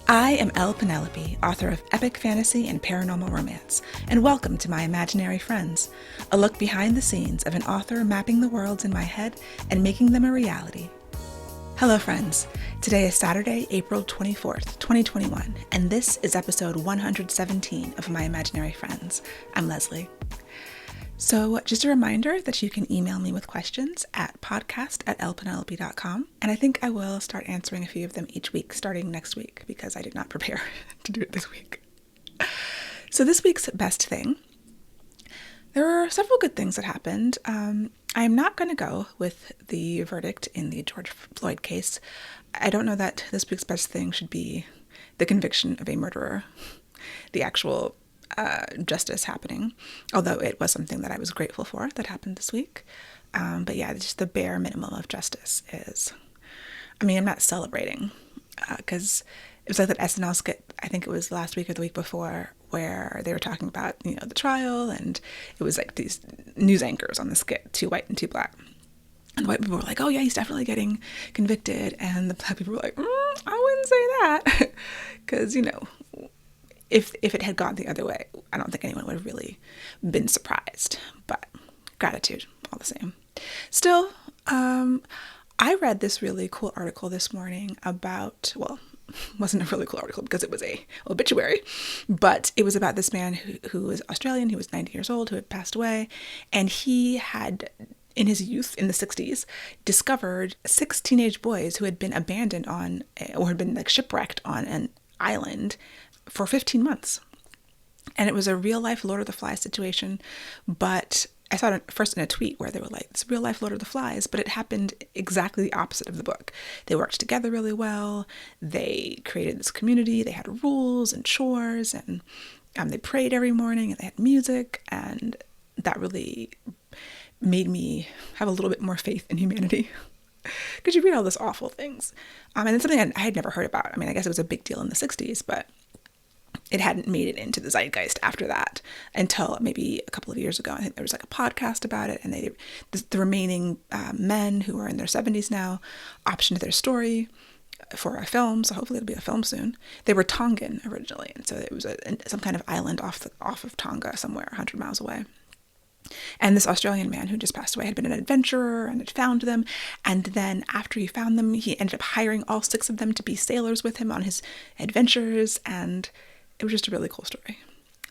I am Penelope, author of epic fantasy and paranormal romance, and welcome to my imaginary friends, a look behind the scenes of an author mapping the worlds in my head and making them a reality. Hello friends, today is Saturday, April 24th, 2021, and this is episode 117 of My Imaginary Friends. I'm Leslie. So just a reminder that you can email me with questions at podcast@lpenelope.com, and I think I will start answering a few of them each week starting next week because I did not prepare to do it this week. So this week's best thing. There are several good things that happened. I'm not going to go with the verdict in the George Floyd case. I don't know that this week's best thing should be the conviction of a murderer, the actual justice happening, although it was something that I was grateful for that happened this week. But yeah, just the bare minimum of justice is, I'm not celebrating because it was like that SNL skit, I think it was last week or the week before, where they were talking about, the trial, and it was like these news anchors on the skit, two white and two black. And the white people were like, oh yeah, he's definitely getting convicted. And the black people were like, I wouldn't say that. Because, if it had gone the other way, I don't think anyone would have really been surprised. But gratitude, all the same. Still, I read this really cool article this morning about, well, wasn't a really cool article because it was a obituary, but it was about this man who was Australian, who was 90 years old, who had passed away, and he had, in his youth, in the 60s, discovered 6 teenage boys who had been abandoned on, or had been like shipwrecked on an island for 15 months. And it was a real life Lord of the Flies situation, but I saw it first in a tweet where they were like, it's real life Lord of the Flies, but it happened exactly the opposite of the book. They worked together really well. They created this community. They had rules and chores, and they prayed every morning, and they had music, and that really made me have a little bit more faith in humanity. Because you read all these awful things. And it's something I had never heard about. I guess it was a big deal in the 60s, but it hadn't made it into the zeitgeist after that until maybe a couple of years ago. I think there was like a podcast about it, and the remaining men who are in their 70s now optioned their story for a film, so hopefully it'll be a film soon. They were Tongan originally, and so it was some kind of island off of Tonga, somewhere 100 miles away. And this Australian man who just passed away had been an adventurer and had found them. And then after he found them, he ended up hiring all 6 of them to be sailors with him on his adventures. And it was just a really cool story.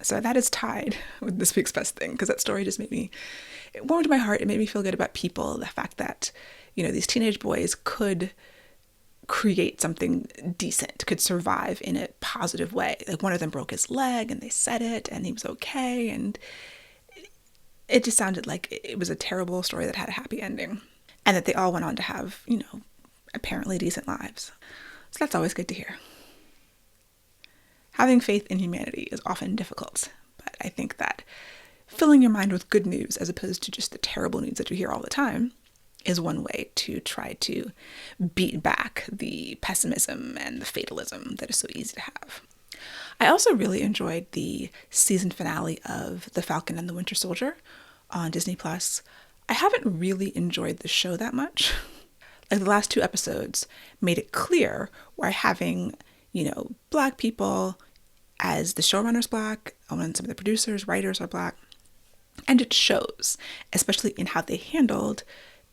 So that is tied with this week's best thing, because that story just it warmed my heart. It made me feel good about people. The fact that, these teenage boys could create something decent, could survive in a positive way. Like one of them broke his leg and they said it and he was okay. And it just sounded like it was a terrible story that had a happy ending, and that they all went on to have, apparently decent lives. So that's always good to hear. Having faith in humanity is often difficult, but I think that filling your mind with good news as opposed to just the terrible news that you hear all the time is one way to try to beat back the pessimism and the fatalism that is so easy to have. I also really enjoyed the season finale of The Falcon and the Winter Soldier on Disney+. I haven't really enjoyed the show that much. Like the last 2 episodes made it clear why having, Black people as the showrunner's Black, and some of the producers, writers are Black. And it shows, especially in how they handled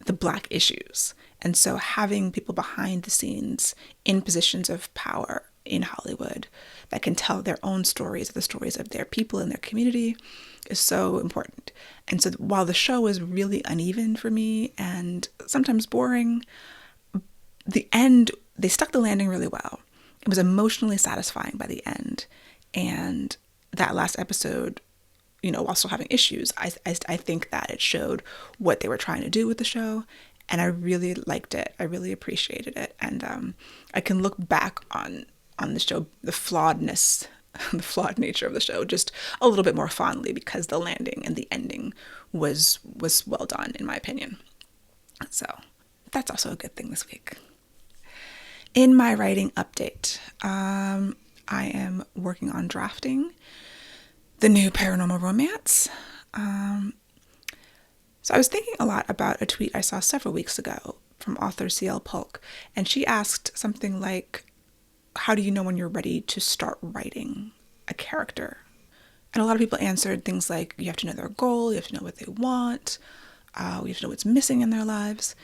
the Black issues. And so having people behind the scenes in positions of power in Hollywood that can tell their own stories, the stories of their people in their community, is so important. And so while the show was really uneven for me and sometimes boring, the end, they stuck the landing really well. It was emotionally satisfying by the end. And that last episode, while still having issues, I think that it showed what they were trying to do with the show. And I really liked it. I really appreciated it. And I can look back on the show, the flawed nature of the show, just a little bit more fondly because the landing and the ending was well done, in my opinion. So that's also a good thing this week. In my writing update, I am working on drafting the new paranormal romance. So I was thinking a lot about a tweet I saw several weeks ago from author C.L. Polk, and she asked something like, how do you know when you're ready to start writing a character? And a lot of people answered things like, you have to know their goal, you have to know what they want, you have to know what's missing in their lives.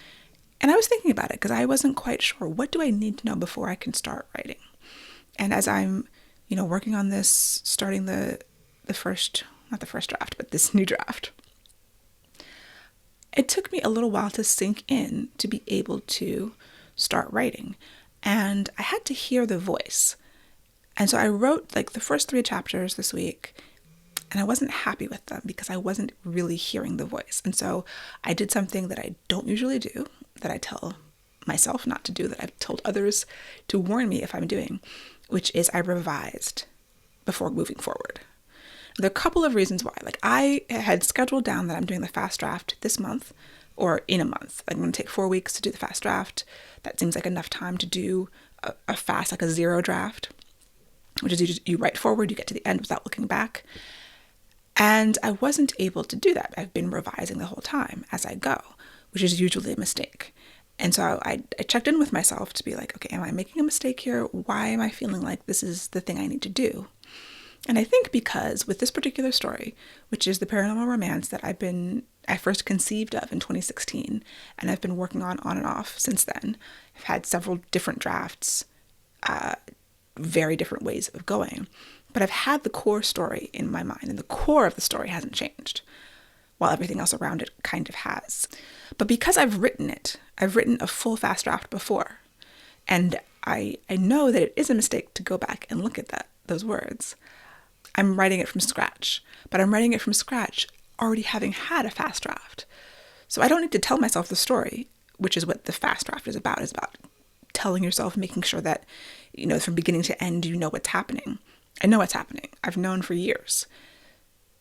And I was thinking about it because I wasn't quite sure, what do I need to know before I can start writing? And as I'm, working on this, starting the first, not the first draft, but this new draft, it took me a little while to sink in to be able to start writing. And I had to hear the voice. And so I wrote like the first 3 chapters this week, and I wasn't happy with them because I wasn't really hearing the voice. And so I did something that I don't usually do, that I tell myself not to do, that I've told others to warn me if I'm doing, which is I revised before moving forward. There are a couple of reasons why. Like, I had scheduled down that I'm doing the fast draft this month, or in a month. I'm going to take 4 weeks to do the fast draft. That seems like enough time to do a fast, like a 0 draft, which is you write forward, you get to the end without looking back. And I wasn't able to do that. I've been revising the whole time as I go, which is usually a mistake. And so I checked in with myself to be like, okay, am I making a mistake here? Why am I feeling like this is the thing I need to do? And I think because with this particular story, which is the paranormal romance that I first conceived of in 2016, and I've been working on and off since then. I've had several different drafts, very different ways of going. But I've had the core story in my mind, and the core of the story hasn't changed, while everything else around it kind of has. But because I've written it, I've written a full fast draft before, and I know that it is a mistake to go back and look at those words. I'm writing it from scratch, but I'm writing it from scratch already having had a fast draft. So I don't need to tell myself the story, which is what the fast draft is about telling yourself, making sure that, from beginning to end, you know what's happening. I know what's happening. I've known for years.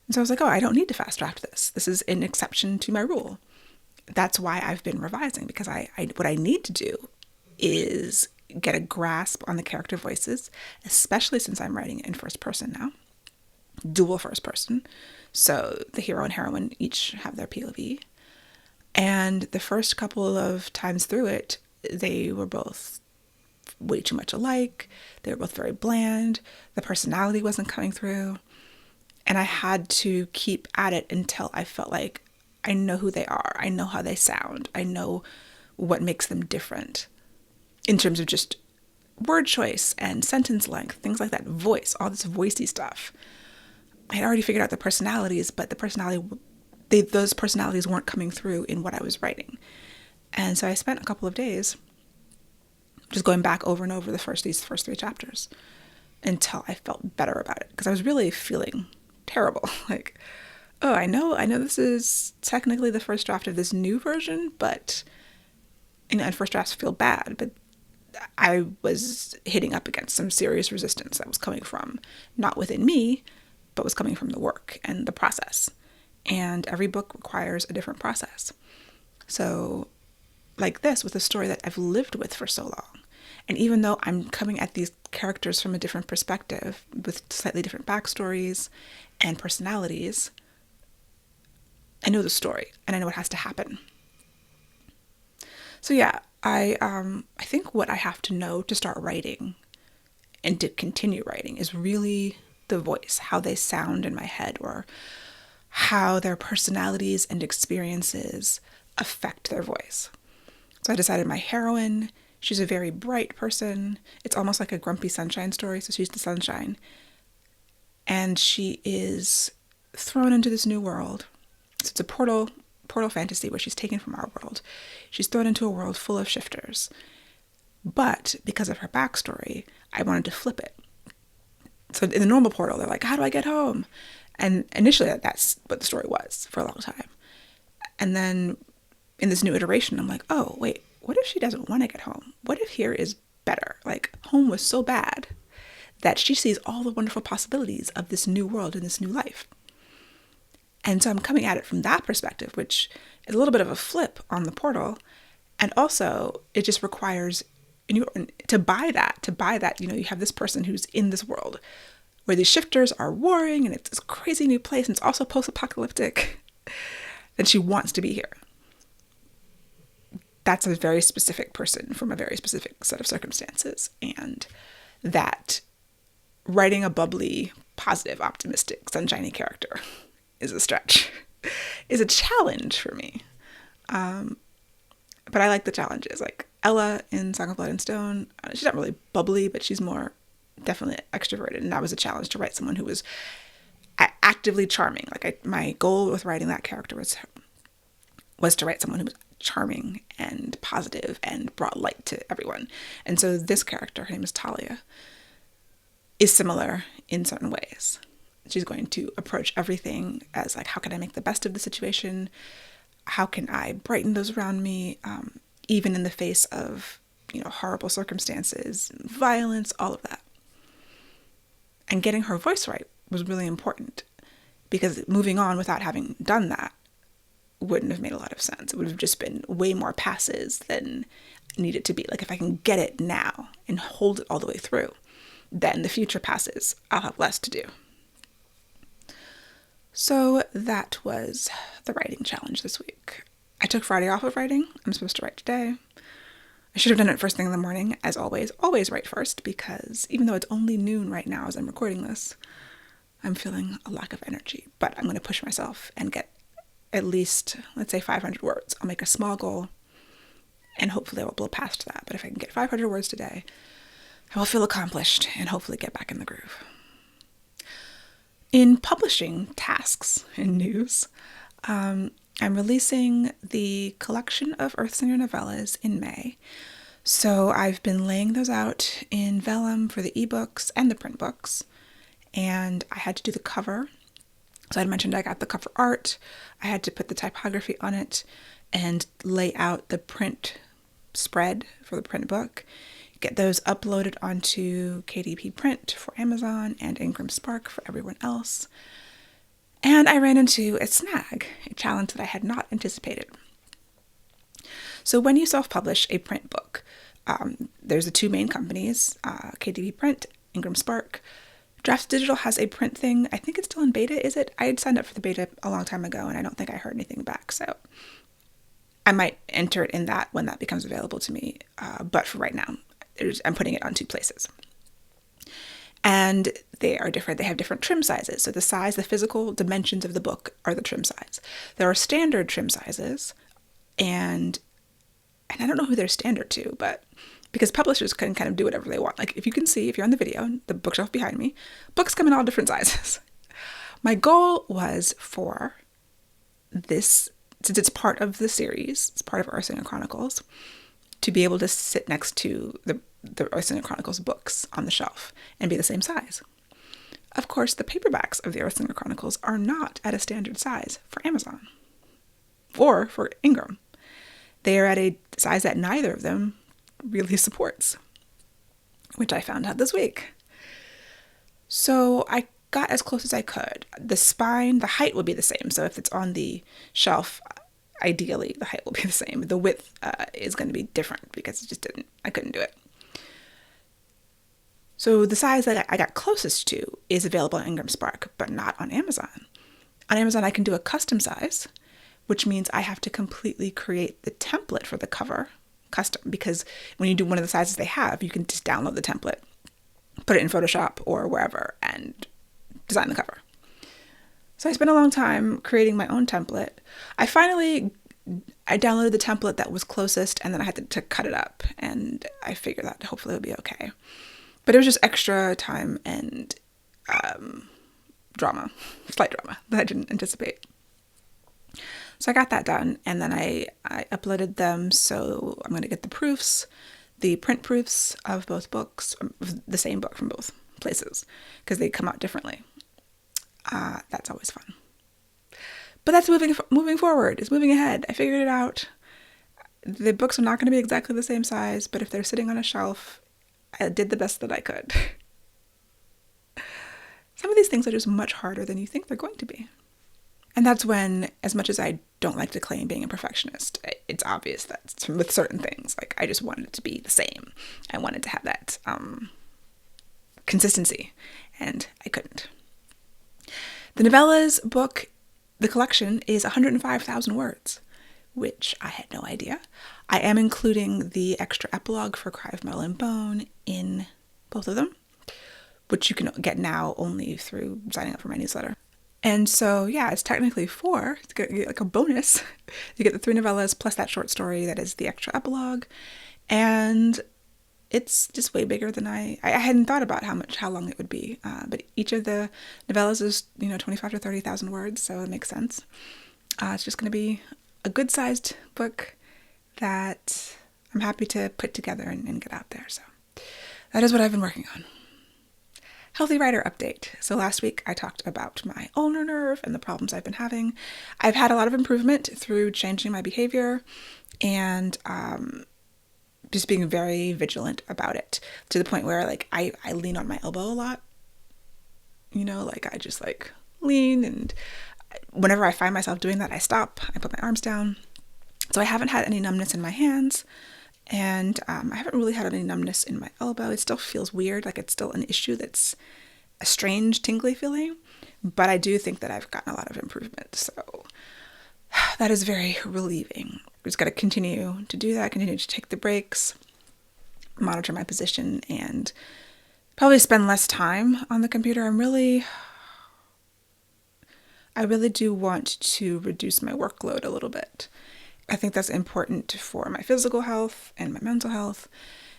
And so I was like, I don't need to fast draft this. This is an exception to my rule. That's why I've been revising, because what I need to do is get a grasp on the character voices, especially since I'm writing it in first person now. Dual first person. So the hero and heroine each have their POV. And the first couple of times through it, they were both way too much alike. They were both very bland. The personality wasn't coming through. And I had to keep at it until I felt like I know who they are. I know how they sound. I know what makes them different in terms of just word choice and sentence length, things like that, voice, all this voicey stuff. I had already figured out the personalities, but those personalities weren't coming through in what I was writing. And so I spent a couple of days just going back over and over these first 3 chapters until I felt better about it, because I was really feeling terrible. Like, I know this is technically the first draft of this new version, but and first drafts feel bad, but I was hitting up against some serious resistance that was coming from not within me, but was coming from the work and the process. And every book requires a different process. So like this, with a story that I've lived with for so long, and even though I'm coming at these characters from a different perspective with slightly different backstories and personalities, I know the story and I know what has to happen. So yeah, I think what I have to know to start writing and to continue writing is really the voice, how they sound in my head, or how their personalities and experiences affect their voice. So I decided my heroine, she's a very bright person. It's almost like a grumpy sunshine story. So she's the sunshine. And she is thrown into this new world. So it's a portal fantasy where she's taken from our world. She's thrown into a world full of shifters. But because of her backstory, I wanted to flip it. So in the normal portal, they're like, how do I get home? And initially that's what the story was for a long time. And then in this new iteration, I'm like, oh, wait, what if she doesn't want to get home? What if here is better? Like, home was so bad that she sees all the wonderful possibilities of this new world and this new life. And so I'm coming at it from that perspective, which is a little bit of a flip on the portal. And also it just requires to buy that, you have this person who's in this world where these shifters are warring and it's this crazy new place and it's also post-apocalyptic, and she wants to be here. That's a very specific person from a very specific set of circumstances. And that writing a bubbly, positive, optimistic, sunshiny character is a stretch, is a challenge for me. But I like the challenges. Like Ella in Song of Blood and Stone, she's not really bubbly, but she's more definitely extroverted. And that was a challenge to write someone who was actively charming. Like my goal with writing that character was to write someone who was charming and positive and brought light to everyone. And so this character, her name is Talia, is similar in certain ways. She's going to approach everything as like, how can I make the best of the situation? How can I brighten those around me, even in the face of, horrible circumstances, violence, all of that. And getting her voice right was really important, because moving on without having done that wouldn't have made a lot of sense. It would have just been way more passes than needed to be. Like if I can get it now and hold it all the way through, then the future passes, I'll have less to do. So that was the writing challenge this week. I took Friday off of writing. I'm supposed to write today. I should have done it first thing in the morning, as always. Always write first, because even though it's only noon right now as I'm recording this, I'm feeling a lack of energy. But I'm going to push myself and get at least, let's say 500 words. I'll make a small goal and hopefully I will blow past that. But if I can get 500 words today, I will feel accomplished and hopefully get back in the groove. In publishing tasks and news, I'm releasing the collection of Earthsinger novellas in May. So I've been laying those out in vellum for the ebooks and the print books. And I had to do the cover. So I mentioned I got the cover art. I had to put the typography on it and lay out the print spread for the print book. Get those uploaded onto KDP Print for Amazon and Ingram Spark for everyone else. And I ran into a snag, a challenge that I had not anticipated. So when you self-publish a print book, there's the two main companies, KDP Print, Ingram Spark. Drafts Digital has a print thing. I think it's still in beta, is it? I had signed up for the beta a long time ago, and I don't think I heard anything back. So I might enter it in that when that becomes available to me. But for right now, I'm putting it on two places. And they are different. They have different trim sizes. So the size, the physical dimensions of the book are the trim size. There are standard trim sizes, and I don't know who they're standard to, but because publishers can kind of do whatever they want. Like if you can see, if you're on the video, the bookshelf behind me, books come in all different sizes. My goal was for this, since it's part of the series, it's part of Earthsinger Chronicles, to be able to sit next to the Earthsinger Chronicles books on the shelf and be the same size. Of course, the paperbacks of the Earthsinger Chronicles are not at a standard size for Amazon or for Ingram. They are at a size that neither of them really supports, which I found out this week. So I got as close as I could. The spine, the height will be the same. So if it's on the shelf, ideally the height will be the same. The width is going to be different because I couldn't do it. So the size that I got closest to is available on Ingram Spark, but not on Amazon. On Amazon, I can do a custom size, which means I have to completely create the template for the cover custom, because when you do one of the sizes they have, you can just download the template, put it in Photoshop or wherever, and design the cover. So I spent a long time creating my own template. I downloaded the template that was closest, and then I had to cut it up, and I figured that hopefully it would be okay. But it was just extra time and slight drama that I didn't anticipate. So I got that done, and then I uploaded them. So I'm going to get the proofs, the print proofs of both books, the same book from both places, because they come out differently. That's always fun. But that's moving forward. It's moving ahead. I figured it out. The books are not going to be exactly the same size, but if they're sitting on a shelf, I did the best that I could. Some of these things are just much harder than you think they're going to be. And that's when, as much as I don't like to claim being a perfectionist, it's obvious that with certain things, like I just wanted it to be the same. I wanted to have that consistency, and I couldn't. The novellas book, the collection, is 105,000 words, which I had no idea. I am including the extra epilogue for Cry of Metal and Bone in both of them, which you can get now only through signing up for my newsletter. And so, yeah, it's technically 4. It's like a bonus. You get the 3 novellas plus that short story that is the extra epilogue. And it's just way bigger than I hadn't thought about how long it would be. But each of the novellas is, 25 to 30,000 words, so it makes sense. It's just going to be a good-sized book that I'm happy to put together and get out there. So that is what I've been working on. Healthy writer update. So last week I talked about my ulnar nerve and the problems I've been having. I've had a lot of improvement through changing my behavior and just being very vigilant about it, to the point where like I lean on my elbow a lot. I just lean, and whenever I find myself doing that, I stop, I put my arms down. So I haven't had any numbness in my hands, and I haven't really had any numbness in my elbow. It still feels weird, like it's still an issue that's a strange tingly feeling, but I do think that I've gotten a lot of improvement. So that is very relieving. Just got to continue to do that, continue to take the breaks, monitor my position, and probably spend less time on the computer. I really do want to reduce my workload a little bit. I think that's important for my physical health and my mental health.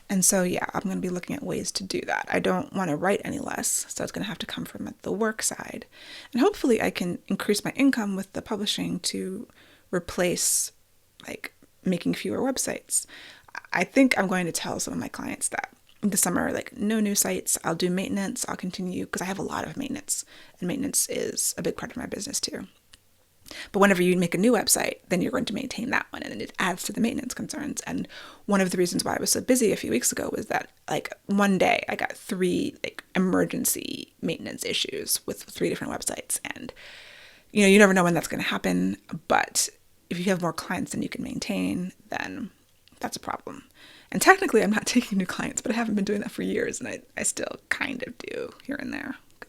And so, yeah, I'm going to be looking at ways to do that. I don't want to write any less, so it's going to have to come from the work side. And hopefully I can increase my income with the publishing to replace making fewer websites. I think I'm going to tell some of my clients that this summer, no new sites. I'll do maintenance. I'll continue, because I have a lot of maintenance, and maintenance is a big part of my business too. But whenever you make a new website, then you're going to maintain that one, and it adds to the maintenance concerns. And one of the reasons why I was so busy a few weeks ago was that one day I got 3 emergency maintenance issues with 3 different websites. And you never know when that's going to happen, but if you have more clients than you can maintain, then that's a problem. And technically I'm not taking new clients, but I haven't been doing that for years, and I still kind of do here and there. I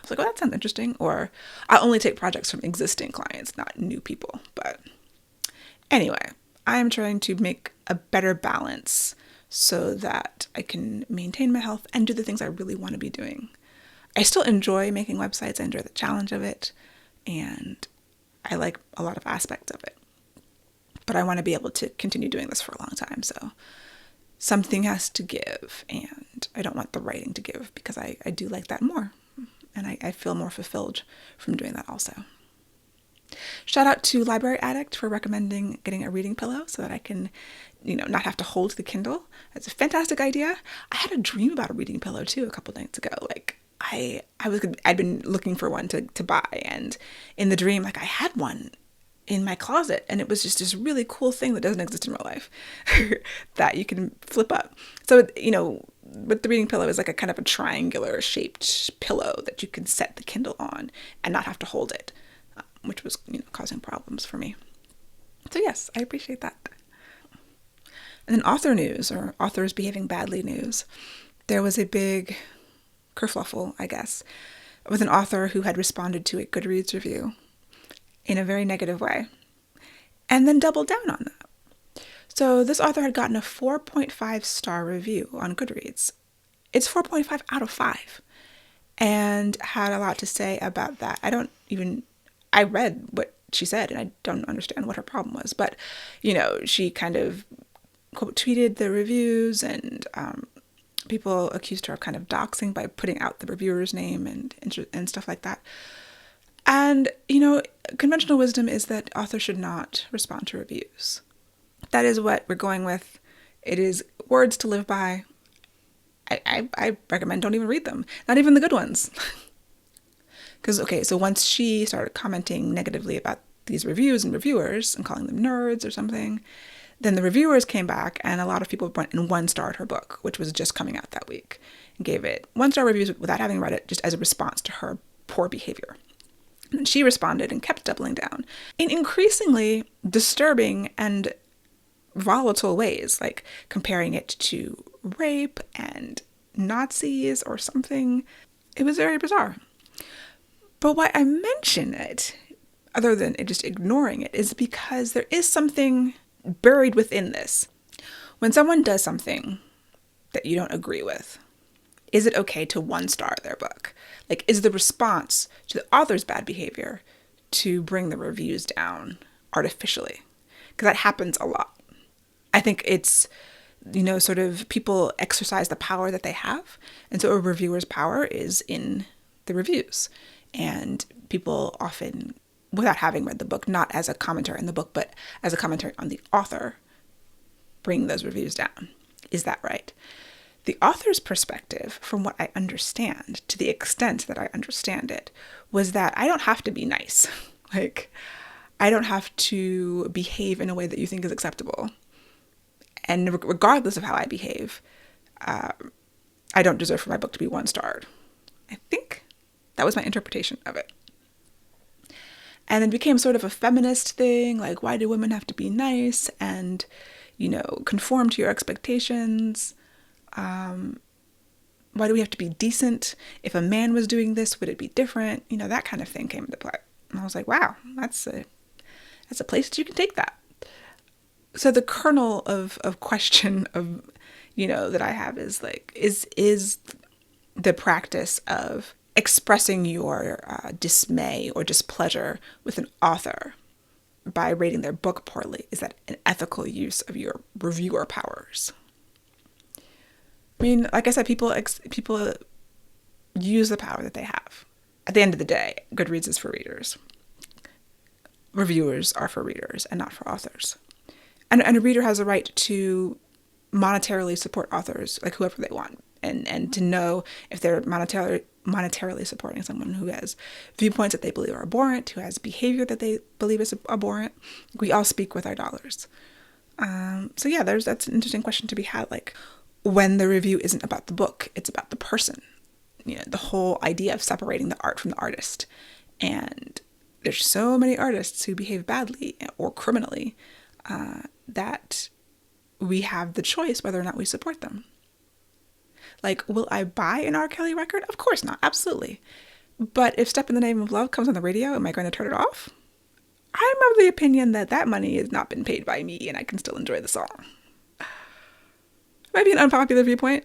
was like, oh, that sounds interesting. Or I only take projects from existing clients, not new people. But anyway, I'm trying to make a better balance so that I can maintain my health and do the things I really want to be doing. I still enjoy making websites. I enjoy the challenge of it, and I like a lot of aspects of it. But I want to be able to continue doing this for a long time. So something has to give, and I don't want the writing to give, because I do like that more. And I feel more fulfilled from doing that also. Shout out to Library Addict for recommending getting a reading pillow so that I can, not have to hold the Kindle. That's a fantastic idea. I had a dream about a reading pillow too a couple nights ago. I'd been looking for one to buy, and in the dream, I had one in my closet, and it was just this really cool thing that doesn't exist in real life that you can flip up. So, but the reading pillow is a kind of a triangular shaped pillow that you can set the Kindle on and not have to hold it, which was, causing problems for me. So yes, I appreciate that. And then author news, or authors behaving badly news. There was a big kerfluffle, I guess, with an author who had responded to a Goodreads review in a very negative way, and then doubled down on that. So this author had gotten a 4.5 star review on Goodreads. It's 4.5 out of 5, and had a lot to say about that. I read what she said, and I don't understand what her problem was, but, she kind of quote tweeted the reviews, and people accused her of kind of doxing by putting out the reviewer's name and stuff like that. And, conventional wisdom is that authors should not respond to reviews. That is what we're going with. It is words to live by. I recommend don't even read them. Not even the good ones. So once she started commenting negatively about these reviews and reviewers and calling them nerds or something, then the reviewers came back, and a lot of people went and 1-starred her book, which was just coming out that week, and gave it 1-star reviews without having read it, just as a response to her poor behavior. And she responded and kept doubling down in increasingly disturbing and volatile ways, like comparing it to rape and Nazis or something. It was very bizarre. But why I mention it, other than just ignoring it, is because there is something buried within this. When someone does something that you don't agree with, is it okay to 1-star their book? Like, is the response to the author's bad behavior to bring the reviews down artificially? Because that happens a lot. I think it's, sort of people exercise the power that they have. And so a reviewer's power is in the reviews. And people often, without having read the book, not as a commentary on the book, but as a commentary on the author, bring those reviews down. Is that right? The author's perspective, from what I understand, to the extent that I understand it, was that I don't have to be nice. Like, I don't have to behave in a way that you think is acceptable. And regardless of how I behave, I don't deserve for my book to be 1-starred. I think that was my interpretation of it. And it became sort of a feminist thing, like, why do women have to be nice and, conform to your expectations? Why do we have to be decent? If a man was doing this, would it be different? That kind of thing came into play. And I was like, wow, that's a place that you can take that. So the kernel of question of, that I have is like, is the practice of expressing your dismay or displeasure with an author by rating their book poorly, is that an ethical use of your reviewer powers? I mean, like I said, people use the power that they have. At the end of the day, Goodreads is for readers. Reviewers are for readers and not for authors. And a reader has a right to monetarily support authors, like whoever they want, and to know if they're monetarily supporting someone who has viewpoints that they believe are abhorrent, who has behavior that they believe is abhorrent. We all speak with our dollars. So yeah, that's an interesting question to be had. Like, when the review isn't about the book, it's about the person. The whole idea of separating the art from the artist. And there's so many artists who behave badly or criminally that we have the choice whether or not we support them. Like, will I buy an R. Kelly record? Of course not. Absolutely. But if Step in the Name of Love comes on the radio, am I going to turn it off? I'm of the opinion that money has not been paid by me and I can still enjoy the song. Might be an unpopular viewpoint,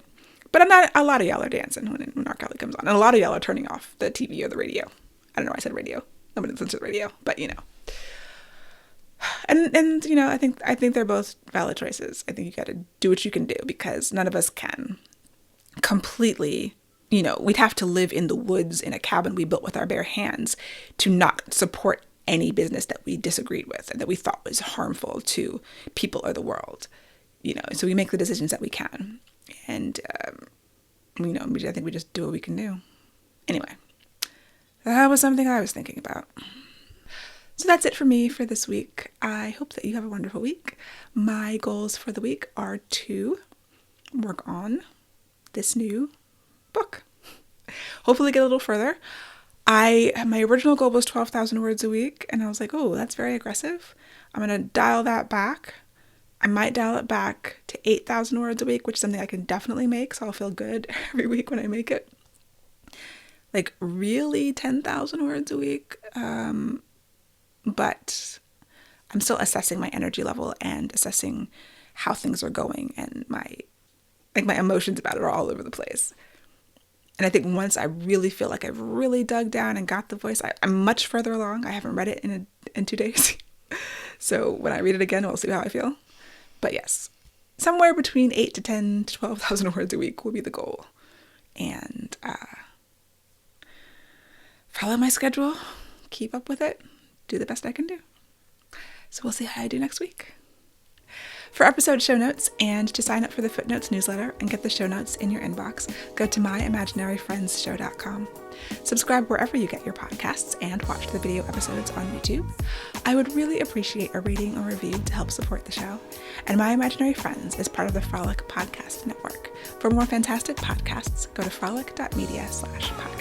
but a lot of y'all are dancing when R. Kelly comes on. And a lot of y'all are turning off the TV or the radio. I don't know why I said radio. Nobody listens to the radio, but And I think they're both valid choices. I think you got to do what you can do, because none of us can completely, we'd have to live in the woods in a cabin we built with our bare hands to not support any business that we disagreed with and that we thought was harmful to people or the world. So we make the decisions that we can. And, I think we just do what we can do. Anyway, that was something I was thinking about. So that's it for me for this week. I hope that you have a wonderful week. My goals for the week are to work on this new book. Hopefully get a little further. My original goal was 12,000 words a week, and I was like, oh, that's very aggressive. I'm going to dial that back. I might dial it back to 8,000 words a week, which is something I can definitely make, so I'll feel good every week when I make it. Like, really 10,000 words a week. But I'm still assessing my energy level and assessing how things are going, and my emotions about it are all over the place. And I think once I really feel like I've really dug down and got the voice, I'm much further along. I haven't read it in 2 days. So when I read it again, we'll see how I feel. But yes, somewhere between 8 to 10 to 12,000 words a week will be the goal. And follow my schedule, keep up with it, do the best I can do. So we'll see how I do next week. For episode show notes and to sign up for the Footnotes newsletter and get the show notes in your inbox, go to myimaginaryfriendsshow.com. Subscribe wherever you get your podcasts and watch the video episodes on YouTube. I would really appreciate a rating or review to help support the show. And My Imaginary Friends is part of the Frolic Podcast Network. For more fantastic podcasts, go to frolic.media/podcast.